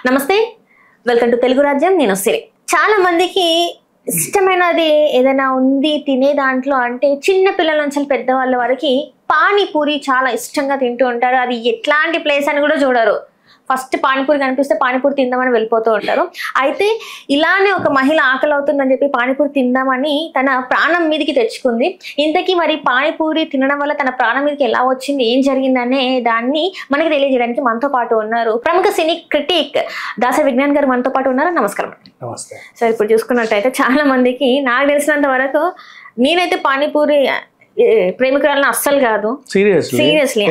నమస్తే, welcome to Telugu రాజ్యం. నేను సిరి. చాలా మందికి ఇష్టమైనది ఏదైనా ఉంది తినే దాంట్లో అంటే చిన్న పిల్లల నుంచి పెద్దవాళ్ళ వరకు పానీపూరి చాలా ఇష్టంగా తింటూ ఉంటారు. అది ఎట్లాంటి ప్లేస్ అని కూడా చూడరు. ఫస్ట్ పానీపూరి కనిపిస్తే పానీపూరి తిందామని వెళ్ళిపోతూ ఉంటారు. అయితే ఇలానే ఒక మహిళ ఆకలి అవుతుందని చెప్పి పానీపూరి తిందామని తన ప్రాణం మీదకి తెచ్చుకుంది. ఇంతకీ మరి పానీపూరి తినడం వల్ల తన ప్రాణం మీదకి ఎలా వచ్చింది, ఏం జరిగిందనే దాన్ని మనకి తెలియజేయడానికి మనతో పాటు ఉన్నారు ప్రముఖ సినీ క్రిటిక్ దాస విజ్ఞాన్ గారు మనతో పాటు ఉన్నారు. నమస్కారం. నమస్తే సార్. ఇప్పుడు చూసుకున్నట్టయితే చాలా మందికి, నాకు తెలిసినంత వరకు నేనైతే పానీపూరి ప్రేమికురాలను అస్సలు కాదు. Seriously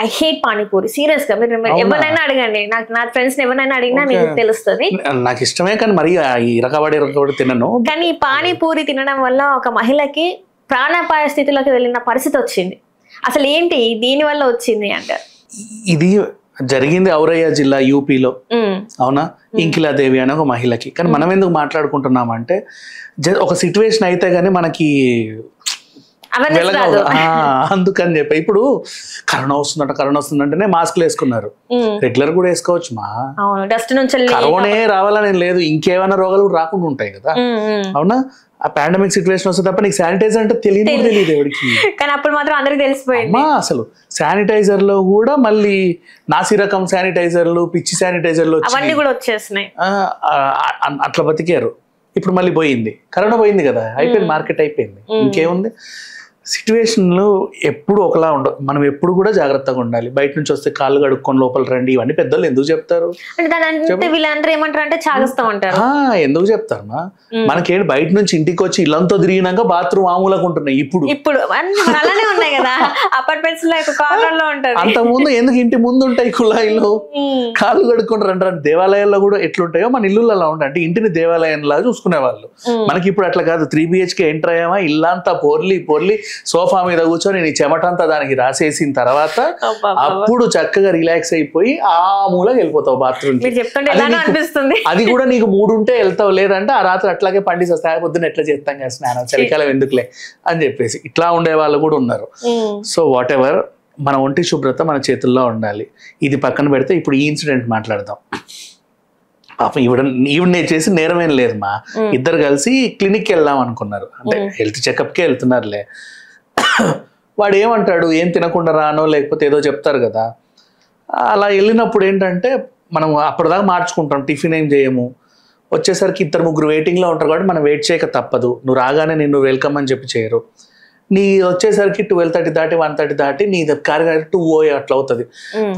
I hate panipuri. Serious గా మీరు ఎవరైనా అడగండి, నా ఫ్రెండ్స్ ఎవరైనా అడిగినా మీకు తెలుస్తుంది. నాకు ఇష్టమే కానీ మరి ఇరకబడి తినను. కానీ పానీపూరి తినడం వల్ల ఒక మహిళకి ప్రాణాపాయ స్థితిలోకి వెళ్ళిన పరిస్థితి వచ్చింది. అసలు ఏంటి దీని వల్ల వచ్చింది అంటారు? ఇది జరిగింది ఔరయ్య జిల్లా యూపీలో. అవునా? ఇంకిలాదేవి అనే ఒక మహిళకి. కానీ మనం ఎందుకు మాట్లాడుకుంటున్నామంటే ఒక సిచ్యువేషన్ అయితే గానీ మనకి అందుకని చెప్పి ఇప్పుడు కరోనా వస్తుందంటేనే మాస్క్లు వేసుకున్నారు. రెగ్యులర్ కూడా వేసుకోవచ్చు మా. కరోనా రావాలని లేదు, ఇంకేమైనా రోగాలు రాకుండా ఉంటాయి కదా. అవునా? ఆ పాండమిక్ సిచ్యువేషన్ వస్తే తప్ప నీకు శానిటైజర్ అంటే తెలియదు ఎవరికి. కానీ అప్పుడు మాత్రం అందరికి తెలిసిపోయింది. అసలు శానిటైజర్ లో కూడా మళ్ళీ నాసి రకం శానిటైజర్లు, పిచ్చి శానిటైజర్లు అవన్నీ కూడా వచ్చేస్తున్నాయి. అట్లా బతికారు. ఇప్పుడు మళ్ళీ పోయింది, కరోనా పోయింది కదా, అయిపోయింది, మార్కెట్ అయిపోయింది. ఇంకేముంది? సిచ్యువేషన్లు ఎప్పుడు ఒకలా ఉండవు. మనం ఎప్పుడు కూడా జాగ్రత్తగా ఉండాలి. బయట నుంచి వస్తే కాళ్ళు కడుక్కొని లోపల రండి, ఇవన్నీ పెద్దలు ఎందుకు చెప్తారు? ఎందుకు చెప్తారు మా? మనకేంటి బయట నుంచి ఇంటికి వచ్చి ఇల్లంతా తిరిగినాక బాత్రూమ్ ఆమూలకు ఉంటున్నాయి. ఇప్పుడు అంత ముందు ఎందుకు ఇంటి ముందు ఉంటాయి కుళాయిలు, కాళ్ళు కడుక్కొని రండి. దేవాలయాల్లో కూడా ఎట్లుంటాయో మన ఇల్లు అలా ఉంటాయి. అంటే ఇంటిని దేవాలయంలా చూసుకునే వాళ్ళు. మనకి ఇప్పుడు అట్లా కాదు. 3 BHK ఎంటర్ అయ్యామా, ఇల్లంతా పొర్లి సోఫా మీద కూర్చొని నీ చెమటంతా దానికి రాసేసిన తర్వాత అప్పుడు చక్కగా రిలాక్స్ అయిపోయి ఆ మూలకి వెళ్ళిపోతావు బాత్రూమ్. అది కూడా నీకు 3 ఉంటే వెళ్తావు, లేదంటే ఆ రాత్రి అట్లాగే పండిసి వస్తాయి. పొద్దున్న ఎట్లా చేస్తాం కదా స్నానం, చలికాలం ఎందుకులే అని చెప్పేసి ఇట్లా ఉండే వాళ్ళు కూడా ఉన్నారు. సో వాట్ ఎవర్, మన ఒంటి శుభ్రత మన చేతుల్లో ఉండాలి. ఇది పక్కన పెడితే ఇప్పుడు ఈ ఇన్సిడెంట్ మాట్లాడదాం. పాపం ఈవిడ చేసి నేరమేం లేదు మా. ఇద్దరు కలిసి క్లినిక్కి వెళ్దాం అనుకున్నారు. అంటే హెల్త్ చెకప్కే వెళ్తున్నారులే. వాడు ఏమంటాడు, ఏం తినకుండా రానో లేకపోతే ఏదో చెప్తారు కదా. అలా వెళ్ళినప్పుడు ఏంటంటే మనం అప్పటిదాకా మార్చుకుంటాం, టిఫిన్ ఏం చేయము. వచ్చేసరికి 2-3 వెయిటింగ్లో ఉంటారు కాబట్టి మనం వెయిట్ చేయక తప్పదు. నువ్వు రాగానే నిన్ను వెల్కమ్ అని చెప్పి చేయరు. నీ వచ్చేసరికి 12:30 దాటి 1:30 దాటి నీ కార్యక్రమం 2 అట్లా అవుతుంది.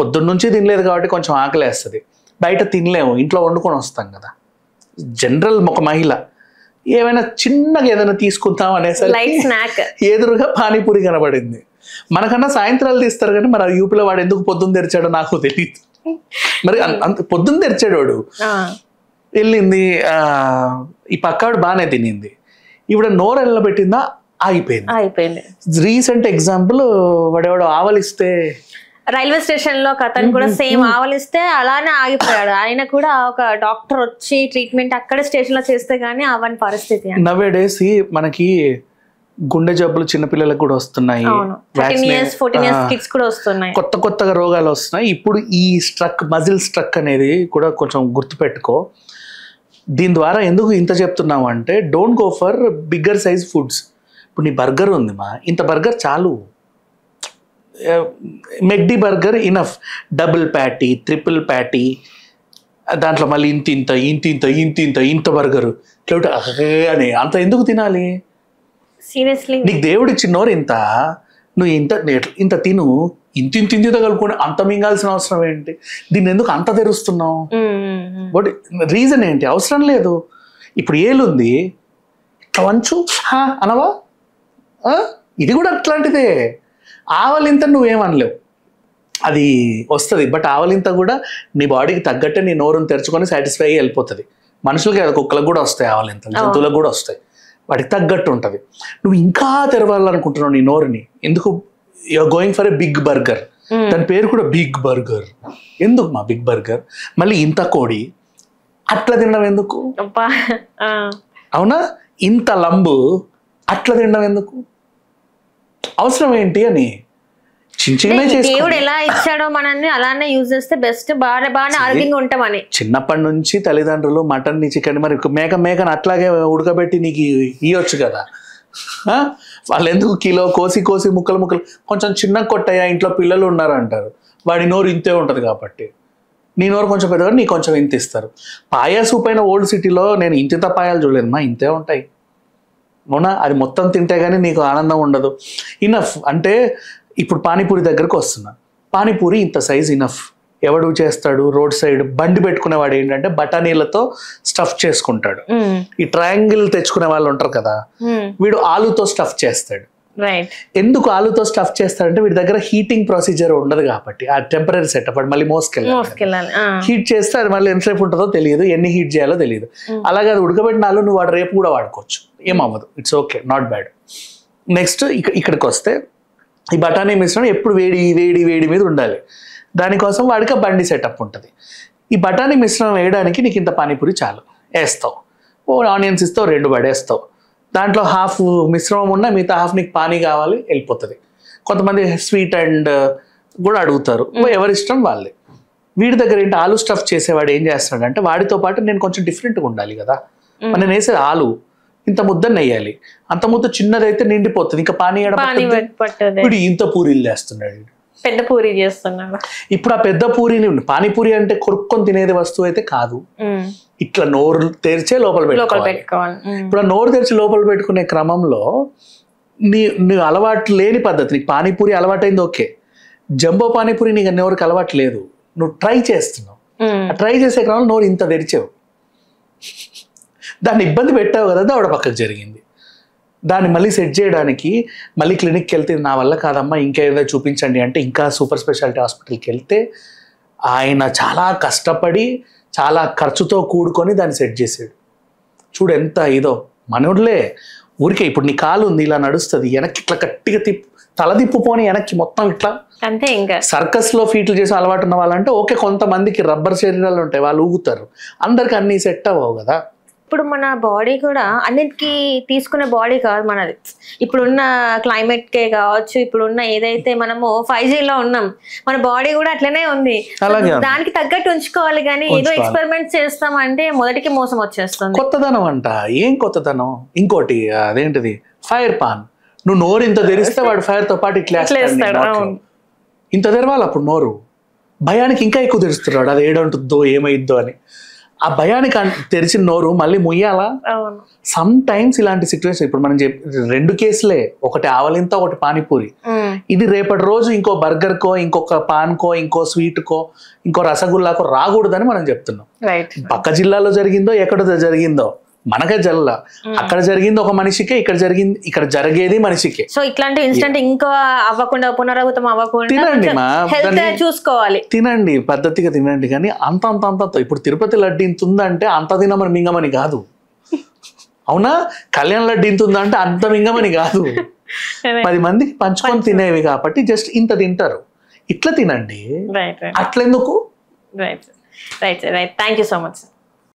పొద్దున్న నుంచి తినలేదు కాబట్టి కొంచెం ఆకలేస్తుంది. బయట తినలేము, ఇంట్లో వండుకొని వస్తాం కదా. జనరల్ ఒక మహిళ ఏమైనా చిన్నగా ఏదైనా తీసుకుందాం అనేసరికి ఎదురుగా పానీపూరి కనబడింది. మనకన్నా సాయంత్రాలు తీస్తారు కానీ మరి యూపీలో వాడు ఎందుకు పొద్దున్న తెరిచాడో నాకు తెలియదు. మరి పొద్దున్న తెరిచాడు వాడు. వెళ్ళింది, ఈ పక్కవాడు బాగానే తినింది, ఇవిడ నోరు వెళ్ళబెట్టిందా అయిపోయింది. రీసెంట్ ఎగ్జాంపుల్, వాడెవడో ఆవలిస్తే రైల్వే స్టేషన్ లో అతను కూడా సేమ్ ఆవలిస్తే అలానే ఆగిపోయాడు. ఆయన కూడా ఒక డాక్టర్ వచ్చి ట్రీట్మెంట్ అక్కడ స్టేషన్ లో చేస్తే గానీ అవన్నీ పరిస్థితి. నవే డేస్ మనకి గుండె జబ్బులు చిన్నపిల్లలకు కూడా వస్తున్నాయి, 14 years కిడ్స్ కూడా వస్తున్నాయి, కొత్తగా రోగాలు వస్తున్నాయి. ఇప్పుడు ఈ మజిల్ స్ట్రక్ అనేది కూడా కొంచెం గుర్తుపెట్టుకో. దీని ద్వారా ఎందుకు ఇంత చెప్తున్నావు అంటే, don't go for bigger size foods. ఇప్పుడు నీ బర్గర్ ఉంది మా, ఇంత బర్గర్ చాలు. McD burger enough. Double patty, triple patty, దాంట్లో మళ్ళీ ఇంత బర్గరు అని అంత ఎందుకు తినాలి? సీరియస్లీ నీకు దేవుడు ఇచ్చినోరు ఇంత, నువ్వు ఇంత తిను, ఇంత కలుపుకొని అంత మింగాల్సిన అవసరం ఏంటి? దీన్ని ఎందుకు అంత తెరుస్తున్నావు? బట్ రీజన్ ఏంటి? అవసరం లేదు. ఇప్పుడు ఏలుంది, వంచు అనవా? ఇది కూడా అట్లాంటిదే. ఆవలింత నువ్వేమనలేవు, అది వస్తుంది. బట్ ఆవలింత కూడా నీ బాడీకి తగ్గట్టే నీ నోరుని తెరుచుకొని సాటిస్ఫై అయ్యి వెళ్ళిపోతుంది. మనుషులకి అది, కుక్కలకు కూడా వస్తాయి ఆవలింత, జంతువులకు కూడా వస్తాయి, వాటికి తగ్గట్టు ఉంటుంది. నువ్వు ఇంకా తెరవాలనుకుంటున్నావు నీ నోరుని. ఎందుకు? You're going for a big burger. దాని పేరు కూడా బిగ్ బర్గర్. ఎందుకు మా బిగ్ బర్గర్? మళ్ళీ ఇంత కోడి అట్లా తినడం ఎందుకు? అవునా? ఇంత లంబు అట్లా తినడం ఎందుకు? అవసరం ఏంటి అని చిన్న చిన్న దేవుడు ఎలా ఇచ్చాడో మనల్ని అలానే యూజ్ చేస్తే బెస్ట్, బాగానే ఆరోగ్యంగా ఉంటామని. చిన్నప్పటి నుంచి తల్లిదండ్రులు మటన్ ని చికెన్ మరి మేకను అట్లాగే ఉడకబెట్టి నీకు ఇవ్వచ్చు కదా. వాళ్ళు ఎందుకు కిలో కోసి ముక్కలు కొంచెం చిన్న కొట్టయ్యా ఇంట్లో పిల్లలు ఉన్నారు అంటారు. వాడి నోరు ఇంతే ఉంటుంది కాబట్టి, నీ నోరు కొంచెం పెద్దగా నీకు కొంచెం ఇంత ఇస్తారు. పాయా సూప్ అయిన ఓల్డ్ సిటీలో నేను ఇంత పాయాలు చూడలేదు మా, ఇంతే ఉంటాయి. అవునా, అది మొత్తం తింటే కానీ నీకు ఆనందం ఉండదు. ఇనఫ్ అంటే ఇప్పుడు పానీపూరి దగ్గరకు వస్తున్నా. పానీపూరి ఇంత సైజ్ ఇనఫ్. ఎవడు చేస్తాడు? రోడ్ సైడ్ బండి పెట్టుకునేవాడు ఏంటంటే బఠానీలతో స్టఫ్ చేసుకుంటాడు. ఈ ట్రయాంగిల్ తెచ్చుకునే వాళ్ళు ఉంటారు కదా, వీడు ఆలుతో స్టఫ్ చేస్తాడు. ఎందుకు ఆలుతో స్టఫ్ చేస్తాడంటే వీడి దగ్గర హీటింగ్ ప్రొసీజర్ ఉండదు కాబట్టి, ఆ టెంపరీ సెటప్ మళ్ళీ మోసుకెళ్ళాలి. హీట్ చేస్తే అది మళ్ళీ ఎంతసేపు ఉంటుందో తెలియదు, ఎన్ని హీట్ చేయాలో తెలియదు. అలాగే అది ఉడకబెట్టిన ఆలు నువ్వు వాడు రేపు కూడా వాడుకోవచ్చు, ఏమవ్వదు, it's okay, not bad. Next ఇక్కడికి వస్తే ఈ బఠానీ మిశ్రమం ఎప్పుడు వేడి మీద ఉండాలి. దానికోసం వాడికి ఆ బండి సెటప్ ఉంటుంది. ఈ బఠానీ మిశ్రమం వేయడానికి నీకు ఇంత పానీపూరి చాలు, వేస్తావు. ఆనియన్స్ ఇస్తావు, 2 పడేస్తావు. దాంట్లో హాఫ్ మిశ్రమం ఉన్న మిగతా హాఫ్ నీకు పానీ కావాలి, వెళ్ళిపోతుంది. కొంతమంది స్వీట్ అండ్ కూడా అడుగుతారు, ఎవరిష్టం వాళ్ళే. వీడి దగ్గర ఏంటి, ఆలు స్టఫ్ చేసేవాడు ఏం చేస్తాడంటే వాడితో పాటు నేను కొంచెం డిఫరెంట్గా ఉండాలి కదా, నేను వేసేది ఆలు ఇంత ముద్దని వేయాలి. అంత ముద్ద చిన్నదైతే నిండిపోతుంది, ఇంకా పానీ వీడు ఇంత పూరీలు వేస్తున్నాడు, పెద్ద పూరి చేస్తున్నాడు. ఇప్పుడు ఆ పెద్ద పూరిని, పానీపూరి అంటే కొరుక్కొని తినేది వస్తువు అయితే కాదు, ఇట్లా నోరు తెరిచే లోపల పెట్టుకోవాలి. ఇప్పుడు ఆ నోరు తెరిచి లోపల పెట్టుకునే క్రమంలో నీ అలవాటు లేని పద్ధతి, నీకు పానీపూరి అలవాటైంది ఓకే, జంబో పానీపూరి నీకు నోరుకి అలవాటు లేదు, నువ్వు ట్రై చేస్తున్నావు. ట్రై చేసే క్రమంలో నోరు ఇంత తెరిచావు, దాన్ని ఇబ్బంది పెట్టావు కదా, ఆవిడ పక్కకు జరిగింది. దాన్ని మళ్ళీ సెట్ చేయడానికి మళ్ళీ క్లినిక్కి వెళ్తే నా వల్ల కాదమ్మా ఇంకేదో చూపించండి అంటే ఇంకా సూపర్ స్పెషాలిటీ హాస్పిటల్కి వెళ్తే ఆయన చాలా కష్టపడి చాలా ఖర్చుతో కూడుకొని దాన్ని సెట్ చేసాడు. చూడు ఎంత ఇదో, మనోడ్లే ఊరికే. ఇప్పుడు నీ కాలు ఉంది ఇలా నడుస్తుంది, వెనక్కి ఇట్లా గట్టిగా తల తిప్పుకొని వెనక్కి మొత్తం ఇట్లా అంతే. ఇంకా సర్కస్ లో ఫీట్లు చేసి అలవాటు ఉన్న వాళ్ళంటే ఓకే, కొంతమందికి రబ్బర్ శరీరాలు ఉంటాయి, వాళ్ళు ఊగుతారు, అందరికి అన్ని సెట్ అవ్వవు కదా. ఇప్పుడు మన బాడీ కూడా అన్నిటికీ తీసుకునే బాడీ కాదు మనది. ఇప్పుడున్న క్లైమేట్ కే కావచ్చు, ఇప్పుడున్న ఏదైతే మనము 5Gలో ఉన్నాం, మన బాడీ కూడా అట్లనే ఉంది, దానికి తగ్గట్టు ఉంచుకోవాలి. కానీ ఏదో ఎక్స్పెరిమెంట్ చేస్తామంటే మొదటికి మోసం వచ్చేస్తుంది. కొత్తదనం అంట, ఏం కొత్తదనం? ఇంకోటి అదేంటిది, ఫైర్ పాన్. నువ్వు నోరు ఇంత తెరిస్తే వాడు ఫైర్ తో పాటు ఇట్లా ఇంత తెరవాలి. అప్పుడు నోరు భయానికి ఇంకా ఎక్కువ తెరుస్తున్నాడు, అది ఏడంటుందో ఏమైద్దో అని. ఆ భయానికి తెరిచిన నోరు మళ్ళీ ముయ్యాలా? సమ్ టైమ్స్ ఇలాంటి సిచ్యువేషన్, ఇప్పుడు మనం 2 కేసులే, ఒకటి ఆవలింత, ఒకటి పానీపూరి. ఇది రేపటి రోజు ఇంకో బర్గర్ కో, ఇంకొక పాన్ కో, ఇంకో స్వీట్ కో, ఇంకో రసగుల్లాకో రాకూడదని మనం చెప్తున్నాం. పక్క జిల్లాలో జరిగిందో ఎక్కడో జరిగిందో మనకే జల్ల, అక్కడ జరిగింది ఒక మనిషికే, ఇక్కడ జరిగేది మనిషికే. సో ఇట్లాంటి ఇన్సిడెంట్ ఇంకా అవ్వకుండా, పునరావృతం అవ్వకుండా తినండి మా, చూసుకోవాలి, తినండి, పద్ధతిగా తినండి. కానీ అంత ఇప్పుడు తిరుపతి లడ్డు ఇంత ఉందంటే అంత తినమని మింగమని కాదు, అవునా? కళ్యాణ్ లడ్డు ఇంత ఉందంటే అంత మింగమని కాదు, 10 మందికి పంచుకొని తినేవి కాబట్టి జస్ట్ ఇంత తింటారు. ఇట్లా తినండి, అట్లెందుకు? Right. Thank you so much.